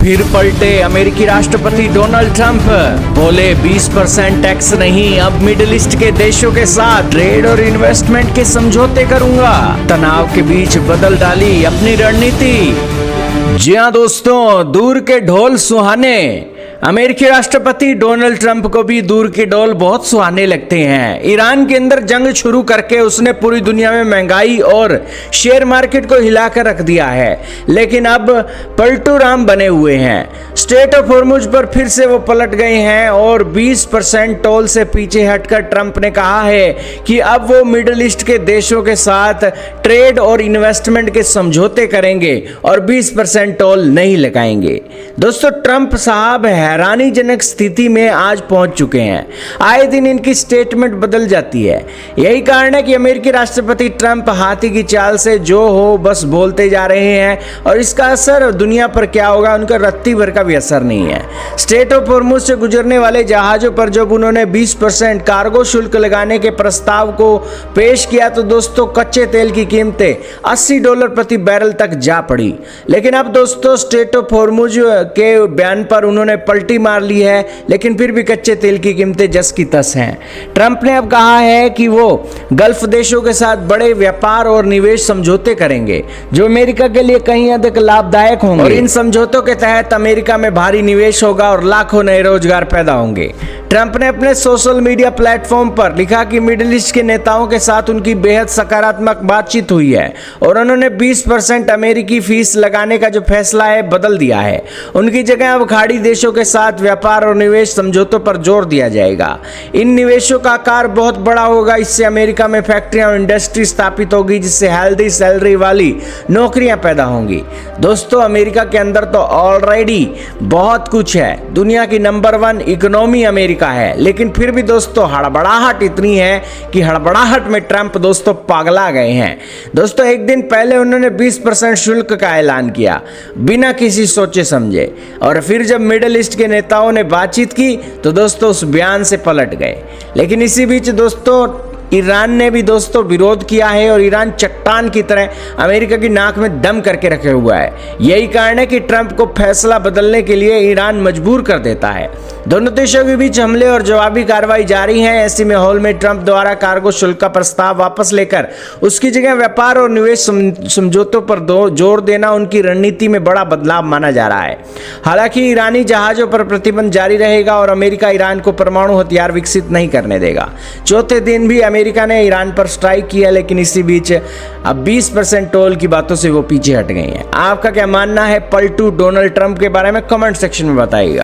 फिर पलटे अमेरिकी राष्ट्रपति डोनाल्ड ट्रंप, बोले 20% टैक्स नहीं, अब मिडिल ईस्ट के देशों के साथ ट्रेड और इन्वेस्टमेंट के समझौते करूंगा। तनाव के बीच बदल डाली अपनी रणनीति। जी हां दोस्तों, दूर के ढोल सुहाने। अमेरिकी राष्ट्रपति डोनाल्ड ट्रंप को भी दूर के ढोल बहुत सुहाने लगते हैं। ईरान के अंदर जंग शुरू करके उसने पूरी दुनिया में महंगाई और शेयर मार्केट को हिलाकर रख दिया है, लेकिन अब पलटू राम बने हुए हैं। स्ट्रेट ऑफ हॉर्मुज पर फिर से वो पलट गए हैं और 20% टोल से पीछे हटकर ट्रंप ने कहा है कि अब वो मिडिल ईस्ट के देशों के साथ ट्रेड और इन्वेस्टमेंट के समझौते करेंगे और 20% टोल नहीं लगाएंगे। दोस्तों, ट्रंप साहब हैरानीजनक स्थिति में आज पहुंच चुके हैं। आए दिन इनकी स्टेटमेंट बदल जाती है। यही कारण है कि अमेरिकी राष्ट्रपति ट्रंप हाथी की चाल से जो हो बस बोलते जा रहे हैं और इसका असर दुनिया पर क्या होगा उनका रत्ती भर का भी असर नहीं है। स्ट्रेट ऑफ हॉर्मुज से गुजरने वाले जहाजों पर जब उन्होंने 20% कार्गो शुल्क लगाने के प्रस्ताव को पेश किया तो दोस्तों कच्चे तेल की कीमतें $80 प्रति बैरल तक जा पड़ी। लेकिन अब दोस्तों स्ट्रेट ऑफ हॉर्मुज के बयान पर उन्होंने पलटी मार ली है, लेकिन फिर भी कच्चे तेल की कीमतें जस की तस हैं। ट्रंप ने अब कहा है कि वो गल्फ देशों के साथ बड़े व्यापार और निवेश समझौते करेंगे जो अमेरिका के लिए कहीं अधिक लाभदायक होंगे और इन समझौतों के तहत अमेरिका में भारी निवेश होगा और लाखों नए रोजगार पैदा होंगे। ट्रंप ने अपने सोशल मीडिया प्लेटफॉर्म पर लिखा कि मिडिल ईस्ट के नेताओं के साथ उनकी बेहद सकारात्मक बातचीत हुई है और उन्होंने 20% अमेरिकी फीस लगाने का जो फैसला है बदल दिया है। उनकी जगह अब खाड़ी देशों के साथ व्यापार और निवेश समझौतों पर जोर दिया जाएगा। इन निवेशों का आकार बहुत बड़ा होगा। इससे अमेरिका में फैक्ट्रियां और इंडस्ट्री स्थापित होगी, जिससे हेल्दी सैलरी वाली नौकरियां पैदा होंगी। दोस्तों, अमेरिका के अंदर तो ऑलरेडी बहुत कुछ है। दुनिया की नंबर 1 इकोनॉमी अमेरिका है, लेकिन फिर भी दोस्तों हड़बड़ाहट इतनी है कि हड़बड़ाहट में ट्रंप दोस्तों पागला गए हैं। दोस्तों, एक दिन पहले उन्होंने 20% शुल्क का ऐलान किया बिना किसी सोचे समझे, और फिर जब मिडिल ईस्ट के नेताओं ने बातचीत की तो दोस्तों उस बयान से पलट गए। लेकिन इसी बीच दोस्तों ईरान ने भी दोस्तों विरोध किया है और ईरान चट्टान की तरह अमेरिका की नाक में दम करके रखे हुआ है। यही कारण है कि ट्रंप को फैसला बदलने के लिए ईरान मजबूर कर देता है। दोनों देशों के बीच हमले और जवाबी कार्रवाई जारी है। ऐसे माहौल में ट्रंप द्वारा कार्गो शुल्क का प्रस्ताव वापस लेकर उसकी जगह व्यापार और निवेश समझौतों पर जोर देना उनकी रणनीति में बड़ा बदलाव माना जा रहा है। हालांकि ईरानी जहाजों पर प्रतिबंध जारी रहेगा और अमेरिका ईरान को परमाणु हथियार विकसित नहीं करने देगा। चौथे दिन भी अमेरिका ने ईरान पर स्ट्राइक किया, लेकिन इसी बीच अब 20% टोल की बातों से वो पीछे हट गई हैं। आपका क्या मानना है पलटू डोनाल्ड ट्रंप के बारे में? कमेंट सेक्शन में बताइएगा।